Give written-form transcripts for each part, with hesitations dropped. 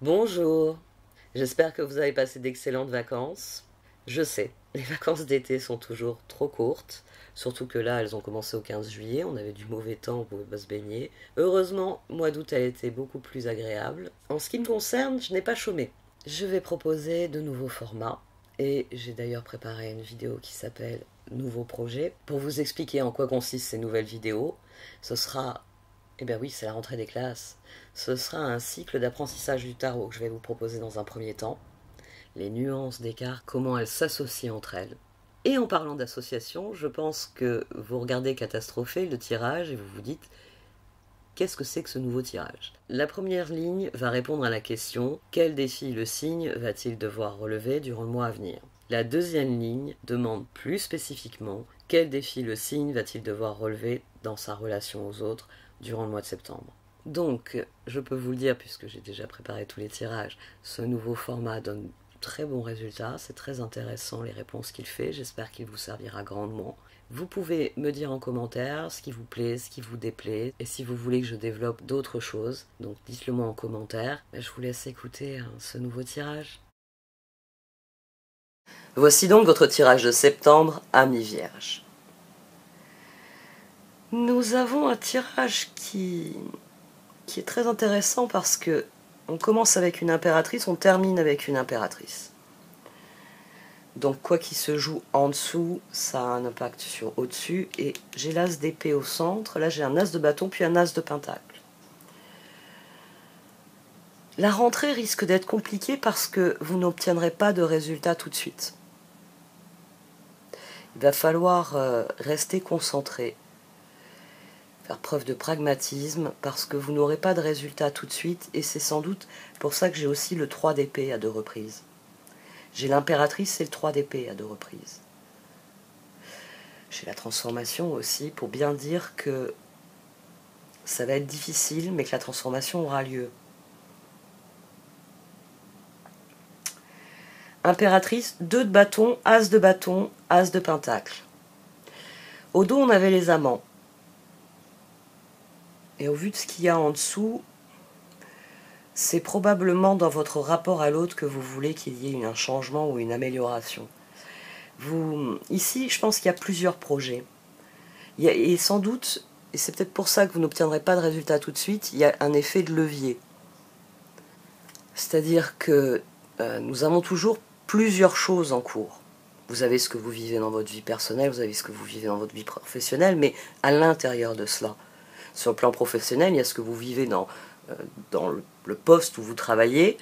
Bonjour, j'espère que vous avez passé d'excellentes vacances. Je sais, les vacances d'été sont toujours trop courtes, surtout que là elles ont commencé au 15 juillet, on avait du mauvais temps, on pouvait pas se baigner. Heureusement, mois d'août a été beaucoup plus agréable. En ce qui me concerne, je n'ai pas chômé. Je vais proposer de nouveaux formats, et j'ai d'ailleurs préparé une vidéo qui s'appelle Nouveau projet. Pour vous expliquer en quoi consistent ces nouvelles vidéos, ce sera eh bien oui, c'est la rentrée des classes. Ce sera un cycle d'apprentissage du tarot que je vais vous proposer dans un premier temps. Les nuances des cartes, comment elles s'associent entre elles. Et en parlant d'association, je pense que vous regardez Catastrophé, le tirage, et vous vous dites qu'est-ce que c'est que ce nouveau tirage? La première ligne va répondre à la question quel défi le signe va-t-il devoir relever durant le mois à venir? La deuxième ligne demande plus spécifiquement quel défi le signe va-t-il devoir relever dans sa relation aux autres durant le mois de septembre. Donc, je peux vous le dire, puisque j'ai déjà préparé tous les tirages, ce nouveau format donne très bons résultats, c'est très intéressant les réponses qu'il fait, j'espère qu'il vous servira grandement. Vous pouvez me dire en commentaire ce qui vous plaît, ce qui vous déplaît, et si vous voulez que je développe d'autres choses, donc dites-le moi en commentaire. Je vous laisse écouter ce nouveau tirage. Voici donc votre tirage de septembre, Amis Vierges. Nous avons un tirage qui est très intéressant parce que on commence avec une impératrice, on termine avec une impératrice. Donc quoi qu'il se joue en dessous, ça a un impact sur au-dessus. Et j'ai l'as d'épée au centre, là j'ai un as de bâton puis un as de pentacle. La rentrée risque d'être compliquée parce que vous n'obtiendrez pas de résultat tout de suite. Il va falloir rester concentré, faire preuve de pragmatisme parce que vous n'aurez pas de résultat tout de suite et c'est sans doute pour ça que j'ai aussi le 3 d'épée à 2 reprises. J'ai l'impératrice et le 3 d'épée à 2 reprises. J'ai la transformation aussi pour bien dire que ça va être difficile mais que la transformation aura lieu. Impératrice, 2 de bâton, as de pentacle. Au dos on avait les amants. Et au vu de ce qu'il y a en dessous, c'est probablement dans votre rapport à l'autre que vous voulez qu'il y ait un changement ou une amélioration. Ici, je pense qu'il y a plusieurs projets. Et sans doute, et c'est peut-être pour ça que vous n'obtiendrez pas de résultat tout de suite, il y a un effet de levier. C'est-à-dire que nous avons toujours plusieurs choses en cours. Vous avez ce que vous vivez dans votre vie personnelle, vous avez ce que vous vivez dans votre vie professionnelle, mais à l'intérieur de cela. Sur le plan professionnel, il y a ce que vous vivez dans le poste où vous travaillez,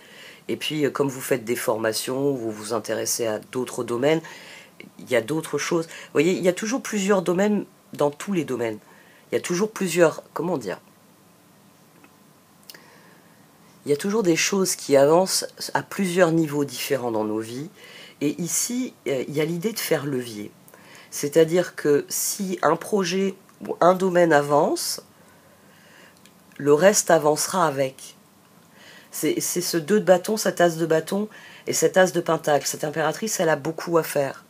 et puis comme vous faites des formations, vous vous intéressez à d'autres domaines, il y a d'autres choses. Vous voyez, il y a toujours plusieurs domaines dans tous les domaines. Il y a toujours plusieurs, comment dire, il y a toujours des choses qui avancent à plusieurs niveaux différents dans nos vies, et ici, il y a l'idée de faire levier. C'est-à-dire que si un projet ou un domaine avance, le reste avancera avec. C'est ce 2 de bâton, cet as de bâton et cet as de pentacle. Cette impératrice, elle a beaucoup à faire.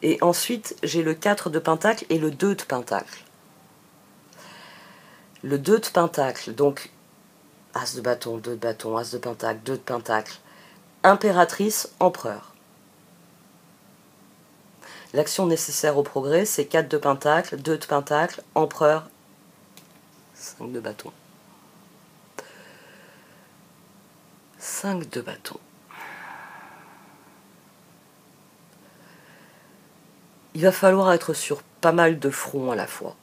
Et ensuite, j'ai le 4 de pentacle et le 2 de pentacle. Le 2 de pentacle, donc as de bâton, 2 de bâton, as de pentacle, 2 de pentacle. Impératrice, empereur. L'action nécessaire au progrès, c'est 4 de pentacle, 2 de pentacle, empereur, 5 de bâton. 5 de bâton. Il va falloir être sur pas mal de fronts à la fois.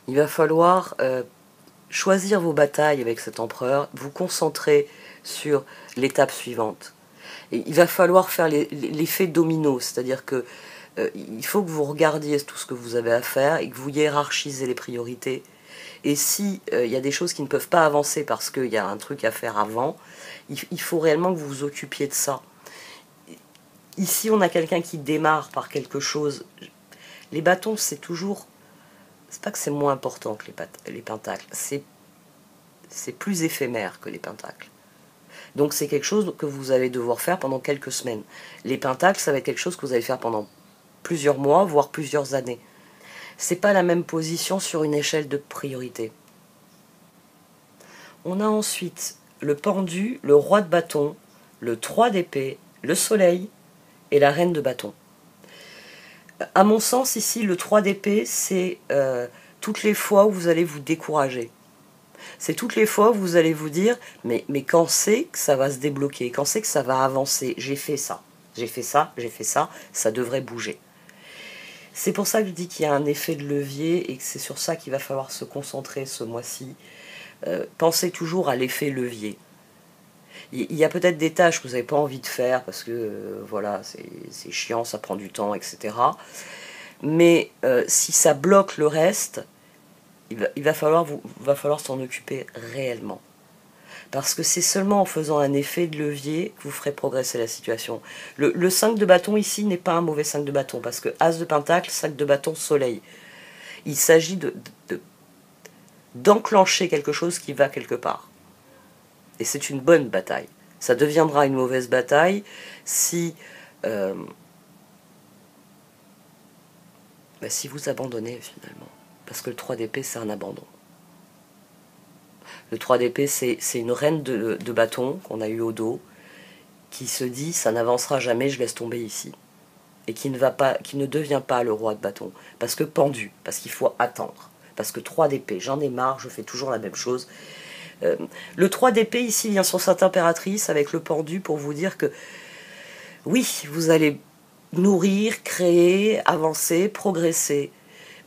Il va falloir choisir vos batailles avec cet empereur, vous concentrer sur l'étape suivante. Et il va falloir faire l'effet domino, c'est-à-dire que il faut que vous regardiez tout ce que vous avez à faire et que vous hiérarchisez les priorités. Et si y a des choses qui ne peuvent pas avancer parce qu'il y a un truc à faire avant, il faut réellement que vous vous occupiez de ça. Ici, on a quelqu'un qui démarre par quelque chose. Les bâtons, c'est toujours... C'est pas que c'est moins important que les pentacles. C'est plus éphémère que les pentacles. Donc c'est quelque chose que vous allez devoir faire pendant quelques semaines. Les pentacles, ça va être quelque chose que vous allez faire pendant plusieurs mois, voire plusieurs années. C'est pas la même position sur une échelle de priorité. On a ensuite le pendu, le roi de bâton, le 3 d'épée, le soleil et la reine de bâton. À mon sens, ici, le 3 d'épée, c'est toutes les fois où vous allez vous décourager. C'est toutes les fois où vous allez vous dire mais quand c'est que ça va se débloquer, quand c'est que ça va avancer, j'ai fait ça, ça devrait bouger. C'est pour ça que je dis qu'il y a un effet de levier et que c'est sur ça qu'il va falloir se concentrer ce mois-ci. Pensez toujours à l'effet levier. Il y a peut-être des tâches que vous n'avez pas envie de faire parce que voilà, c'est chiant, ça prend du temps, etc. Mais si ça bloque le reste, il va falloir s'en occuper réellement. Parce que c'est seulement en faisant un effet de levier que vous ferez progresser la situation. Le 5 de bâton ici n'est pas un mauvais 5 de bâton, parce que As de pentacle, 5 de bâton, soleil. Il s'agit d'enclencher quelque chose qui va quelque part. Et c'est une bonne bataille. Ça deviendra une mauvaise bataille si vous abandonnez finalement. Parce que le 3 d'épée, c'est un abandon. Le 3 d'épée, c'est une reine de bâton qu'on a eu au dos, qui se dit ça n'avancera jamais, je laisse tomber ici. Et qui ne devient pas le roi de bâton. Parce que pendu, parce qu'il faut attendre. Parce que 3 d'épée, j'en ai marre, je fais toujours la même chose. Le 3 d'épée ici vient sur Sainte Impératrice avec le pendu pour vous dire que oui, vous allez nourrir, créer, avancer, progresser,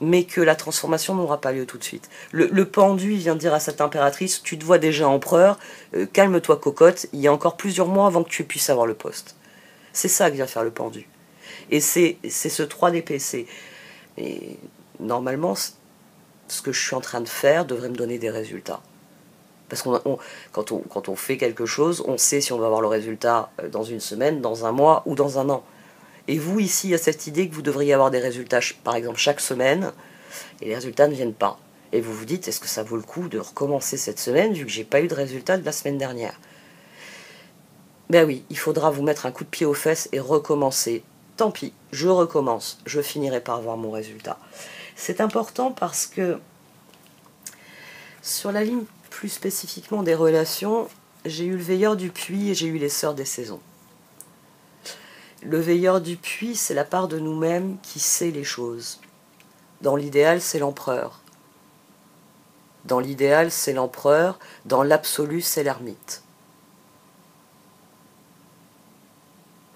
mais que la transformation n'aura pas lieu tout de suite. Le pendu, il vient de dire à cette impératrice, tu te vois déjà empereur, calme-toi cocotte, il y a encore plusieurs mois avant que tu puisses avoir le poste. C'est ça que vient faire le pendu. Et c'est ce 3 d'épée. Et normalement, ce que je suis en train de faire devrait me donner des résultats. Parce que quand on fait quelque chose, on sait si on va avoir le résultat dans une semaine, dans un mois ou dans un an. Et vous, ici, il y a cette idée que vous devriez avoir des résultats, par exemple, chaque semaine, et les résultats ne viennent pas. Et vous vous dites, est-ce que ça vaut le coup de recommencer cette semaine, vu que j'ai pas eu de résultat de la semaine dernière? Ben oui, il faudra vous mettre un coup de pied aux fesses et recommencer. Tant pis, je recommence, je finirai par avoir mon résultat. C'est important parce que, sur la ligne plus spécifiquement des relations, j'ai eu le veilleur du puits et j'ai eu les sœurs des saisons. Le veilleur du puits, c'est la part de nous-mêmes qui sait les choses. Dans l'idéal, c'est l'empereur. Dans l'idéal, c'est l'empereur. Dans l'absolu, c'est l'ermite.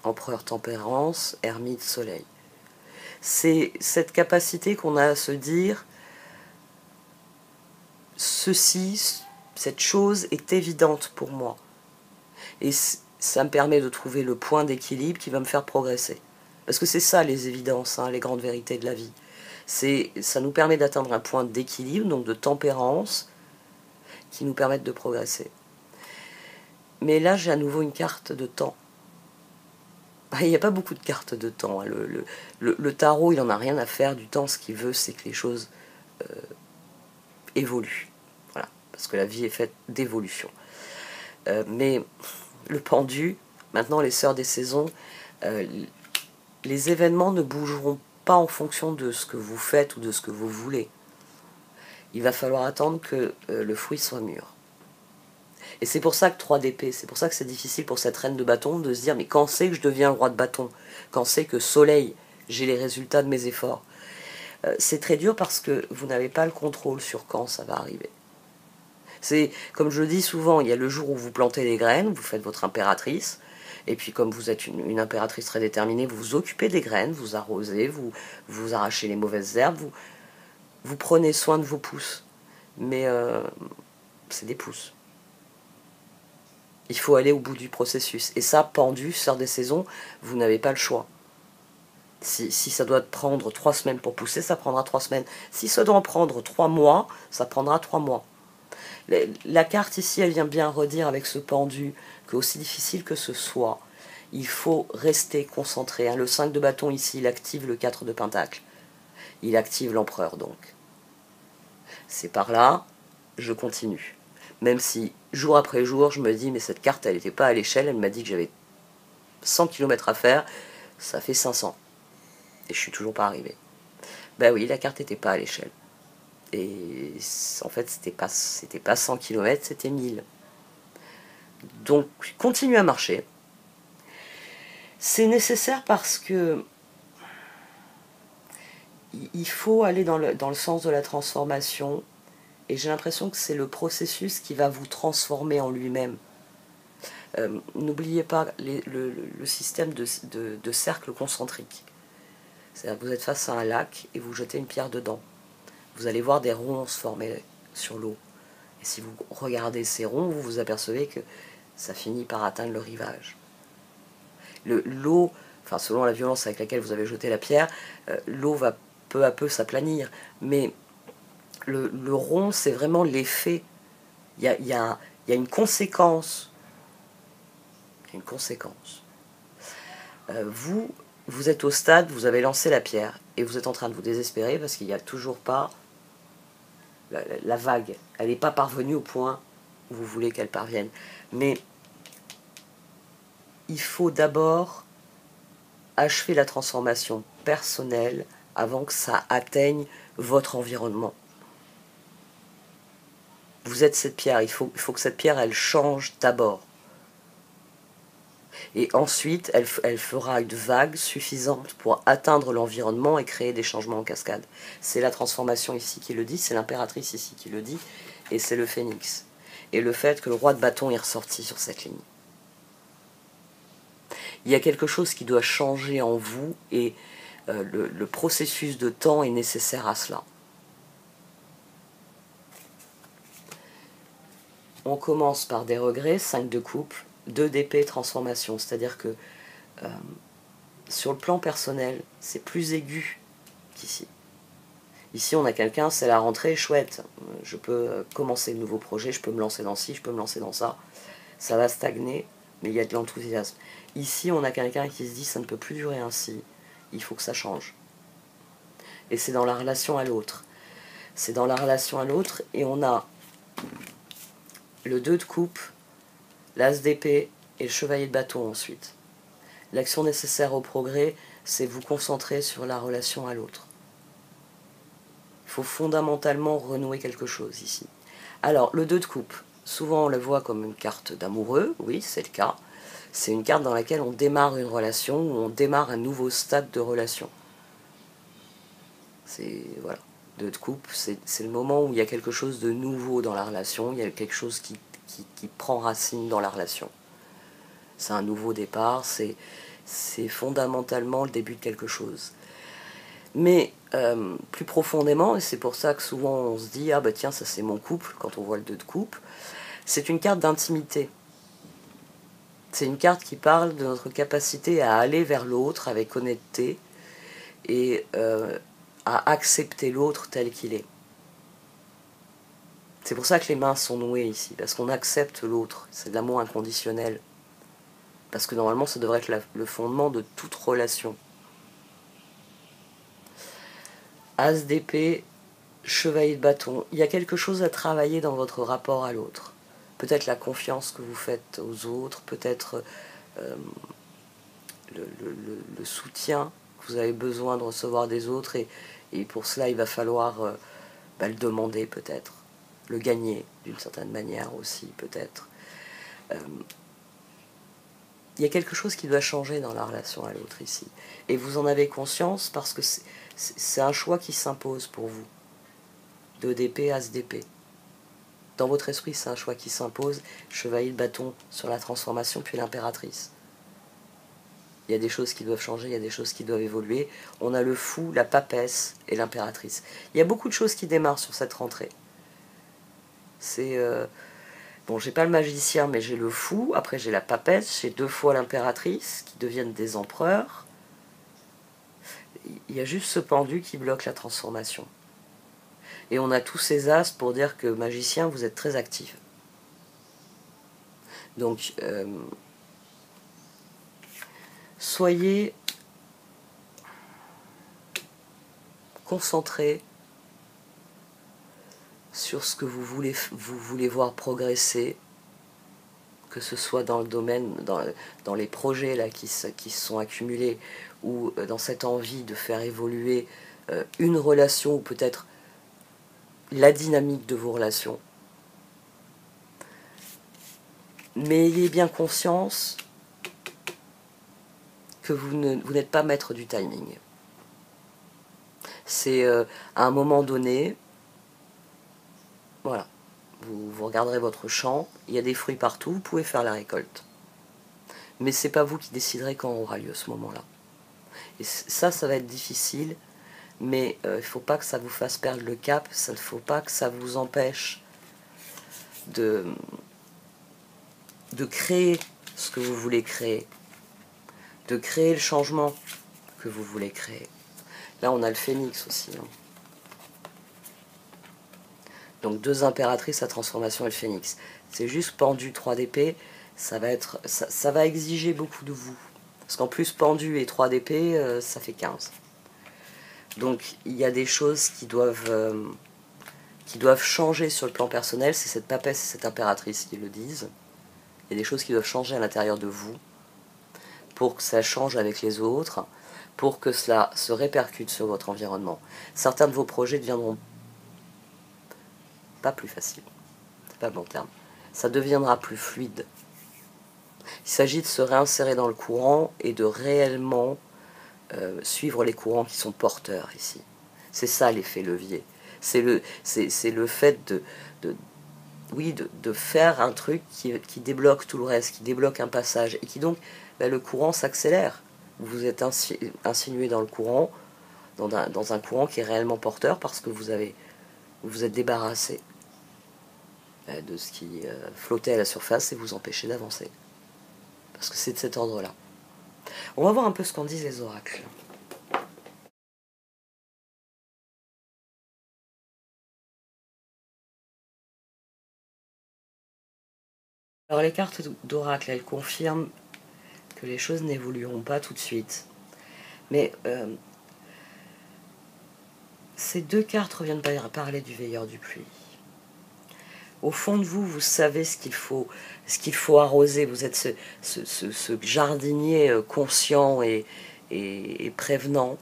Empereur tempérance, ermite soleil. C'est cette capacité qu'on a à se dire ceci, cette chose est évidente pour moi. Et ça me permet de trouver le point d'équilibre qui va me faire progresser. Parce que c'est ça les évidences, les grandes vérités de la vie. Ça nous permet d'atteindre un point d'équilibre, donc de tempérance, qui nous permettent de progresser. Mais là, j'ai à nouveau une carte de temps. Il n'y a pas beaucoup de cartes de temps. Le tarot, il n'en a rien à faire du temps. Ce qu'il veut, c'est que les choses évoluent. Voilà. Parce que la vie est faite d'évolution. Mais le pendu, maintenant les sœurs des saisons, les événements ne bougeront pas en fonction de ce que vous faites ou de ce que vous voulez. Il va falloir attendre que le fruit soit mûr. Et c'est pour ça que 3 d'épée, c'est pour ça que c'est difficile pour cette reine de bâton de se dire mais quand c'est que je deviens le roi de bâton? Quand c'est que soleil, j'ai les résultats de mes efforts? C'est très dur parce que vous n'avez pas le contrôle sur quand ça va arriver. C'est, comme je le dis souvent, il y a le jour où vous plantez les graines, vous faites votre impératrice, et puis comme vous êtes une impératrice très déterminée, vous vous occupez des graines, vous arrosez, vous arrachez les mauvaises herbes, vous prenez soin de vos pousses. Mais c'est des pousses. Il faut aller au bout du processus. Et ça, pendu, sœur des saisons, vous n'avez pas le choix. Si ça doit prendre 3 semaines pour pousser, ça prendra 3 semaines. Si ça doit en prendre 3 mois, ça prendra 3 mois. La carte ici, elle vient bien redire avec ce pendu que aussi difficile que ce soit, il faut rester concentré. Le 5 de bâton ici, il active le 4 de pentacle. Il active l'empereur donc. C'est par là, je continue. Même si, jour après jour, je me dis, mais cette carte, elle n'était pas à l'échelle, elle m'a dit que j'avais 100 km à faire, ça fait 500. Et je suis toujours pas arrivé. Ben oui, la carte n'était pas à l'échelle. Et en fait, c'était pas 100 km, c'était 1000. Donc, continuez à marcher. C'est nécessaire parce que il faut aller dans le sens de la transformation, et j'ai l'impression que c'est le processus qui va vous transformer en lui-même. N'oubliez pas le système de cercle concentrique. C'est-à-dire que vous êtes face à un lac et vous jetez une pierre dedans. Vous allez voir des ronds se former sur l'eau. Et si vous regardez ces ronds, vous vous apercevez que ça finit par atteindre le rivage. L'eau, enfin selon la violence avec laquelle vous avez jeté la pierre, l'eau va peu à peu s'aplanir. Mais le rond, c'est vraiment l'effet. Il y a une conséquence. Une conséquence. Vous êtes au stade, vous avez lancé la pierre et vous êtes en train de vous désespérer parce qu'il n'y a toujours pas la vague. Elle n'est pas parvenue au point où vous voulez qu'elle parvienne. Mais il faut d'abord achever la transformation personnelle avant que ça atteigne votre environnement. Vous êtes cette pierre, il faut que cette pierre, elle change d'abord. Et ensuite, elle fera une vague suffisante pour atteindre l'environnement et créer des changements en cascade. C'est la transformation ici qui le dit, c'est l'impératrice ici qui le dit, et c'est le phénix. Et le fait que le roi de bâton est ressorti sur cette ligne. Il y a quelque chose qui doit changer en vous, et le processus de temps est nécessaire à cela. On commence par des regrets, 5 de coupe, 2 d'épée, transformation. C'est-à-dire que sur le plan personnel, c'est plus aigu qu'ici. Ici, on a quelqu'un, c'est la rentrée, chouette. Je peux commencer de nouveaux projets, je peux me lancer dans ci, je peux me lancer dans ça. Ça va stagner, mais il y a de l'enthousiasme. Ici, on a quelqu'un qui se dit, ça ne peut plus durer ainsi, il faut que ça change. Et c'est dans la relation à l'autre. C'est dans la relation à l'autre, et on a le 2 de coupe, l'as d'épée et le chevalier de bâton ensuite. L'action nécessaire au progrès, c'est vous concentrer sur la relation à l'autre. Il faut fondamentalement renouer quelque chose ici. Alors, le 2 de coupe, souvent on le voit comme une carte d'amoureux, oui, c'est le cas. C'est une carte dans laquelle on démarre une relation, ou on démarre un nouveau stade de relation. C'est, voilà, 2 de coupe, c'est le moment où il y a quelque chose de nouveau dans la relation, il y a quelque chose qui prend racine dans la relation. C'est un nouveau départ, c'est fondamentalement le début de quelque chose. Mais plus profondément, et c'est pour ça que souvent on se dit « Ah bah tiens, ça c'est mon couple » quand on voit le 2 de coupe, c'est une carte d'intimité. C'est une carte qui parle de notre capacité à aller vers l'autre avec honnêteté et à accepter l'autre tel qu'il est. C'est pour ça que les mains sont nouées ici, parce qu'on accepte l'autre, c'est de l'amour inconditionnel. Parce que normalement, ça devrait être le fondement de toute relation. As d'épée, chevalier de bâton. Il y a quelque chose à travailler dans votre rapport à l'autre. Peut-être la confiance que vous faites aux autres, peut-être le soutien que vous avez besoin de recevoir des autres. Et pour cela, il va falloir le demander peut-être. Le gagner d'une certaine manière aussi, peut-être. Il y a quelque chose qui doit changer dans la relation à l'autre ici. Et vous en avez conscience parce que c'est un choix qui s'impose pour vous. 2 d'épée, as d'épée. Dans votre esprit, c'est un choix qui s'impose. Chevalier de bâton sur la transformation, puis l'impératrice. Il y a des choses qui doivent changer, il y a des choses qui doivent évoluer. On a le fou, la papesse et l'impératrice. Il y a beaucoup de choses qui démarrent sur cette rentrée. C'est... Bon, j'ai pas le magicien, mais j'ai le fou. Après, j'ai la papesse. J'ai 2 fois l'impératrice, qui deviennent des empereurs. Il y a juste ce pendu qui bloque la transformation. Et on a tous ces as pour dire que magicien, vous êtes très actif. Donc, soyez concentrés sur ce que vous voulez voir progresser, que ce soit dans le domaine, dans les projets là, qui se sont accumulés, ou dans cette envie de faire évoluer une relation, ou peut-être la dynamique de vos relations. Mais ayez bien conscience que vous n'êtes pas maître du timing. C'est à un moment donné, voilà, vous regarderez votre champ, il y a des fruits partout, vous pouvez faire la récolte. Mais c'est pas vous qui déciderez quand aura lieu ce moment-là. Et ça va être difficile, mais il ne faut pas que ça vous fasse perdre le cap, il ne faut pas que ça vous empêche de créer ce que vous voulez créer, de créer le changement que vous voulez créer. Là, on a le phénix aussi. Hein. Donc, 2 impératrices à transformation et le phénix. C'est juste pendu 3 d'épée, ça va exiger beaucoup de vous. Parce qu'en plus, pendu et 3 d'épée, ça fait 15. Donc, il y a des choses qui doivent changer sur le plan personnel. C'est cette papesse et cette impératrice qui le disent. Il y a des choses qui doivent changer à l'intérieur de vous pour que ça change avec les autres, pour que cela se répercute sur votre environnement. Certains de vos projets deviendront pas plus faciles, c'est pas le bon terme. Ça deviendra plus fluide. Il s'agit de se réinsérer dans le courant et de réellement suivre les courants qui sont porteurs ici. C'est ça l'effet levier. C'est le fait de faire un truc qui débloque tout le reste, qui débloque un passage, et qui donc, le courant s'accélère. Vous êtes insinué dans le courant, dans un courant qui est réellement porteur, parce que vous êtes débarrassé de ce qui flottait à la surface et vous empêchez d'avancer. Parce que c'est de cet ordre-là. On va voir un peu ce qu'en disent les oracles. Alors les cartes d'oracle, elles confirment que les choses n'évolueront pas tout de suite. Mais ces 2 cartes reviennent parler du veilleur du pluie. Au fond de vous, vous savez ce qu'il faut arroser. Vous êtes ce jardinier conscient et prévenant.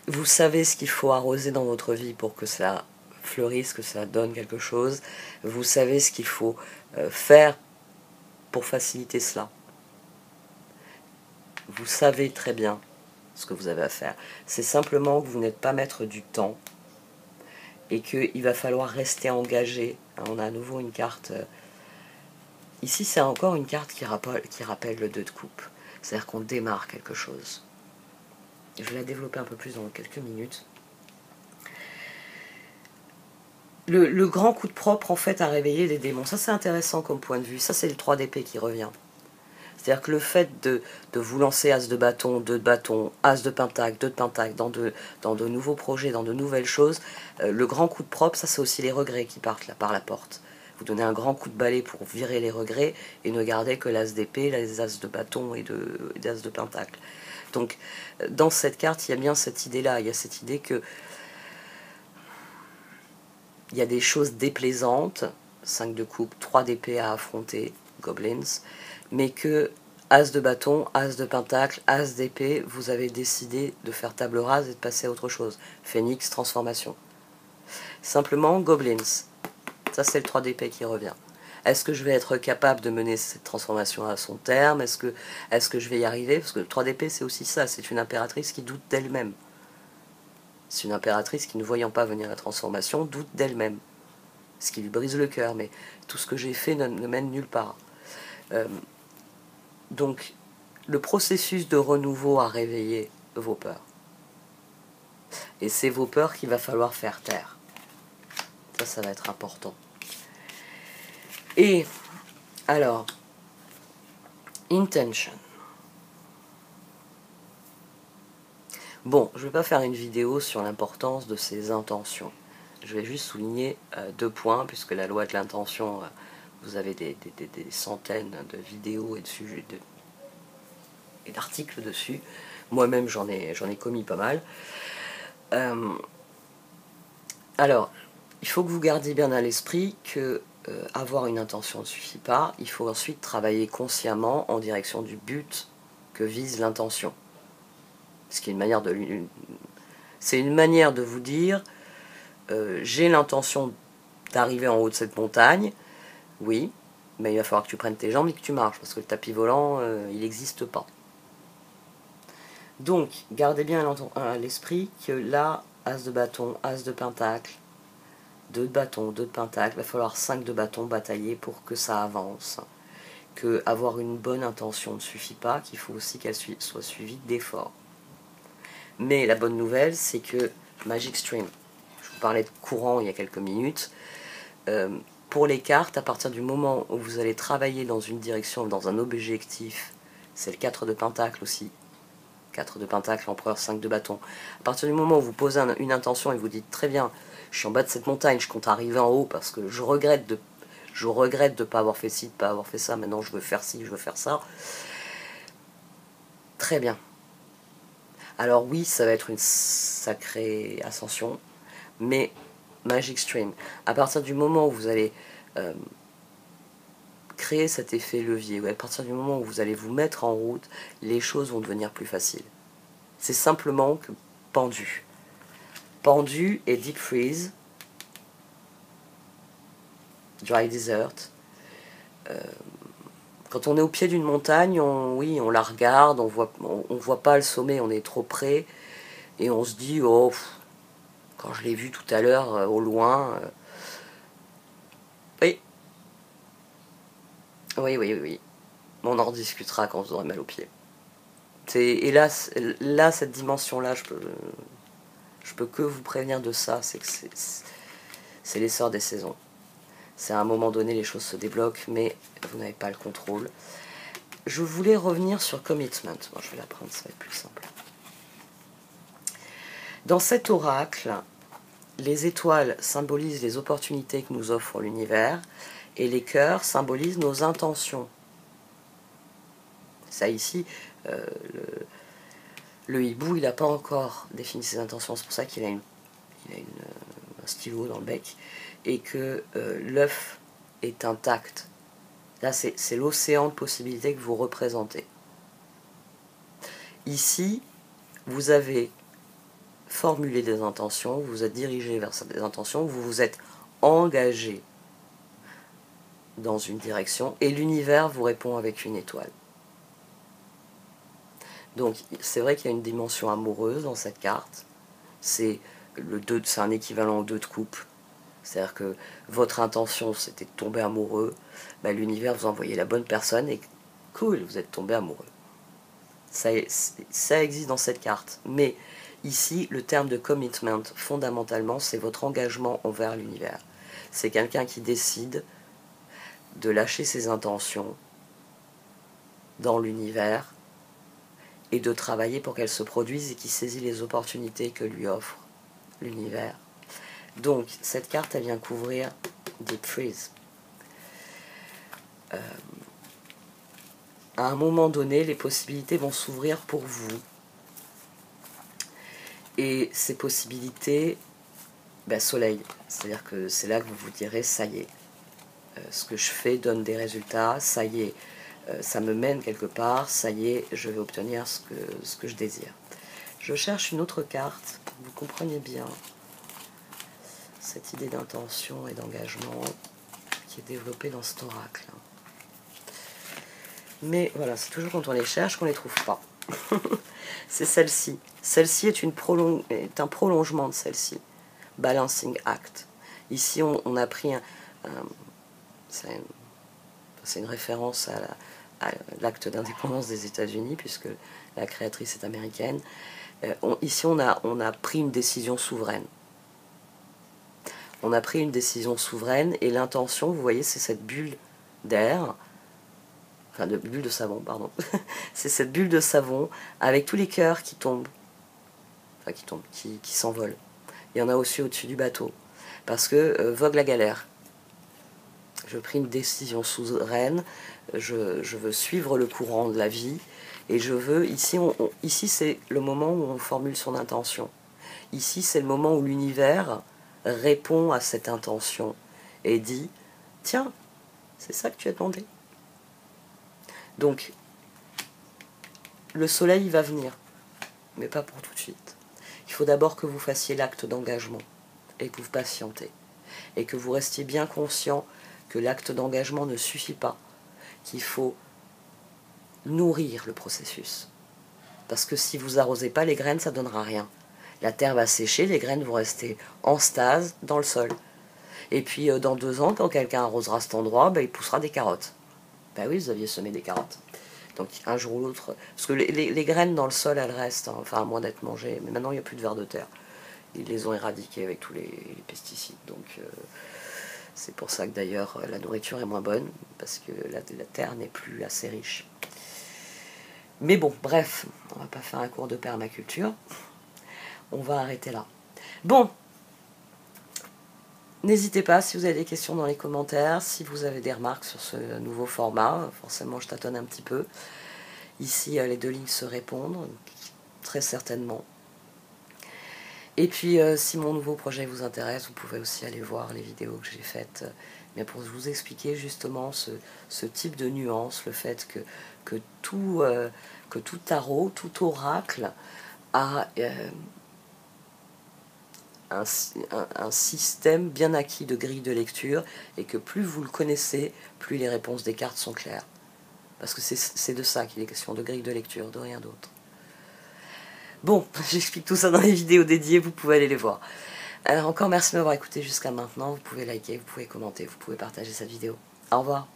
Vous savez ce qu'il faut arroser dans votre vie pour que ça fleurisse, que ça donne quelque chose. Vous savez ce qu'il faut faire pour faciliter cela. Vous savez très bien ce que vous avez à faire. C'est simplement que vous n'êtes pas maître du temps et qu'il va falloir rester engagé. On a à nouveau une carte. Ici, c'est encore une carte qui rappelle le 2 de coupe. C'est-à-dire qu'on démarre quelque chose. Je vais la développer un peu plus dans quelques minutes. Le grand coup de propre, en fait, a réveillé les démons. Ça, c'est intéressant comme point de vue. Ça, c'est le 3 d'épée qui revient. C'est-à-dire que le fait de vous lancer As de bâton, 2 de bâton, As de pentacle, 2 de pentacle, dans de nouveaux projets, dans de nouvelles choses, le grand coup de propre, ça c'est aussi les regrets qui partent là, par la porte. Vous donnez un grand coup de balai pour virer les regrets et ne gardez que l'As d'épée, les As de bâton et d'As de pentacle. Donc, dans cette carte, il y a bien cette idée-là. Il y a cette idée que il y a des choses déplaisantes, 5 de coupe, 3 d'épée à affronter, goblins, mais que As de bâton, As de pentacle, As d'épée, vous avez décidé de faire table rase et de passer à autre chose. Phénix, transformation. Simplement, goblins. Ça, c'est le 3 d'épée qui revient. Est-ce que je vais être capable de mener cette transformation à son terme? Est-ce que je vais y arriver? Parce que le 3 d'épée, c'est aussi ça. C'est une impératrice qui doute d'elle-même. C'est une impératrice qui, ne voyant pas venir la transformation, doute d'elle-même. Ce qui lui brise le cœur. Mais tout ce que j'ai fait ne mène nulle part. Donc, le processus de renouveau a réveillé vos peurs. Et c'est vos peurs qu'il va falloir faire taire. Ça va être important. Et, alors, intention. Bon, je ne vais pas faire une vidéo sur l'importance de ces intentions. Je vais juste souligner 2 points, puisque la loi de l'intention, vous avez des centaines de vidéos et de sujets et d'articles dessus. Moi-même, j'en ai commis pas mal. Alors, il faut que vous gardiez bien à l'esprit que avoir une intention ne suffit pas. Il faut ensuite travailler consciemment en direction du but que vise l'intention. Ce qui est c'est une manière de vous dire j'ai l'intention d'arriver en haut de cette montagne, oui, Mais il va falloir que tu prennes tes jambes et que tu marches, parce que le tapis volant, il n'existe pas. Donc, gardez bien à l'esprit que là, as de bâton, as de pentacle, 2 de bâton, 2 de pentacle, il va falloir 5 de bâton batailler pour que ça avance. Que avoir une bonne intention ne suffit pas, qu'il faut aussi qu'elle soit suivie d'efforts. Mais la bonne nouvelle, c'est que Magic Stream, je vous parlais de courant il y a quelques minutes, pour les cartes, à partir du moment où vous allez travailler dans une direction, dans un objectif, c'est le 4 de pentacle aussi, 4 de pentacle, l'empereur, 5 de bâton. À partir du moment où vous posez une intention et vous dites très bien, je suis en bas de cette montagne, je compte arriver en haut parce que je regrette de ne pas avoir fait ci, de ne pas avoir fait ça, maintenant je veux faire ci, je veux faire ça. Très bien. Alors oui, ça va être une sacrée ascension, mais Magic Stream, à partir du moment où vous allez créer cet effet levier, ou à partir du moment où vous allez vous mettre en route, les choses vont devenir plus faciles. C'est simplement que pendu. Pendu et Deep Freeze, Dry Desert. Quand on est au pied d'une montagne, oui, on la regarde, on voit pas le sommet, on est trop près, et on se dit, oh, quand je l'ai vu tout à l'heure, au loin, oui. Oui. On en rediscutera quand vous aurez mal aux pieds. Et là, cette dimension-là, je peux que vous prévenir de ça, c'est que c'est l'essor des saisons. C'est à un moment donné, les choses se débloquent, mais vous n'avez pas le contrôle. Je voulais revenir sur Commitment. Bon, je vais la prendre, ça va être plus simple. Dans cet oracle, les étoiles symbolisent les opportunités que nous offre l'univers, et les cœurs symbolisent nos intentions. Ça ici, le hibou, il n'a pas encore défini ses intentions, c'est pour ça qu'il a un stylo dans le bec, et que l'œuf est intact. Là, c'est l'océan de possibilités que vous représentez. Ici, vous avez formulé des intentions, vous vous êtes dirigé vers des intentions, vous vous êtes engagé dans une direction, et l'univers vous répond avec une étoile. Donc, c'est vrai qu'il y a une dimension amoureuse dans cette carte. C'est un équivalent au 2 de coupe. C'est-à-dire que votre intention, c'était de tomber amoureux. Ben, l'univers vous envoyait la bonne personne et cool, vous êtes tombé amoureux. Ça existe dans cette carte. Mais ici, le terme de commitment, fondamentalement, c'est votre engagement envers l'univers. C'est quelqu'un qui décide de lâcher ses intentions dans l'univers et de travailler pour qu'elles se produisent et qui saisit les opportunités que lui offre l'univers. Donc, cette carte, elle vient couvrir Deep Freeze. À un moment donné, les possibilités vont s'ouvrir pour vous. Et ces possibilités, soleil. C'est-à-dire que c'est là que vous vous direz, ça y est, ce que je fais donne des résultats, ça y est, ça me mène quelque part, ça y est, je vais obtenir ce que je désire. Je cherche une autre carte pour que vous compreniez bien cette idée d'intention et d'engagement qui est développée dans cet oracle. Mais voilà, c'est toujours quand on les cherche qu'on ne les trouve pas. C'est celle-ci. Celle-ci est un prolongement de celle-ci. Balancing Act. Ici, on a pris c'est une référence à l'acte d'indépendance des États-Unis, puisque la créatrice est américaine. Ici, on a pris une décision souveraine. On a pris une décision souveraine, et l'intention, vous voyez, c'est cette bulle d'air, enfin de bulle de savon, pardon. C'est cette bulle de savon avec tous les cœurs qui tombent, enfin qui s'envolent. Il y en a aussi au-dessus du bateau, parce que vogue la galère. Je pris une décision souveraine, je veux suivre le courant de la vie, et je veux, ici c'est le moment où on formule son intention. Ici c'est le moment où l'univers répond à cette intention et dit, tiens, c'est ça que tu as demandé. Donc, le soleil va venir, mais pas pour tout de suite. Il faut d'abord que vous fassiez l'acte d'engagement, et que vous patientez, et que vous restiez bien conscient que l'acte d'engagement ne suffit pas, qu'il faut nourrir le processus. Parce que si vous arrosez pas les graines, ça ne donnera rien. La terre va sécher, les graines vont rester en stase dans le sol. Et puis dans 2 ans, quand quelqu'un arrosera cet endroit, il poussera des carottes. Ben oui, vous aviez semé des carottes. Donc un jour ou l'autre, parce que les graines dans le sol, elles restent, hein, enfin à moins d'être mangées, mais maintenant il n'y a plus de vers de terre. Ils les ont éradiquées avec tous les pesticides. Donc c'est pour ça que d'ailleurs la nourriture est moins bonne, parce que la terre n'est plus assez riche. Mais bon, bref, on va pas faire un cours de permaculture. On va arrêter là. Bon, n'hésitez pas si vous avez des questions dans les commentaires, si vous avez des remarques sur ce nouveau format. Forcément, je tâtonne un petit peu. Ici, les 2 lignes se répondent, très certainement. Et puis, si mon nouveau projet vous intéresse, vous pouvez aussi aller voir les vidéos que j'ai faites, mais pour vous expliquer justement ce type de nuance, le fait que tout tarot, tout oracle a un système bien acquis de grille de lecture, et que plus vous le connaissez, plus les réponses des cartes sont claires. Parce que c'est de ça qu'il est question, de grille de lecture, de rien d'autre. Bon, j'explique tout ça dans les vidéos dédiées, vous pouvez aller les voir. Alors encore merci de m'avoir écouté jusqu'à maintenant, vous pouvez liker, vous pouvez commenter, vous pouvez partager cette vidéo. Au revoir.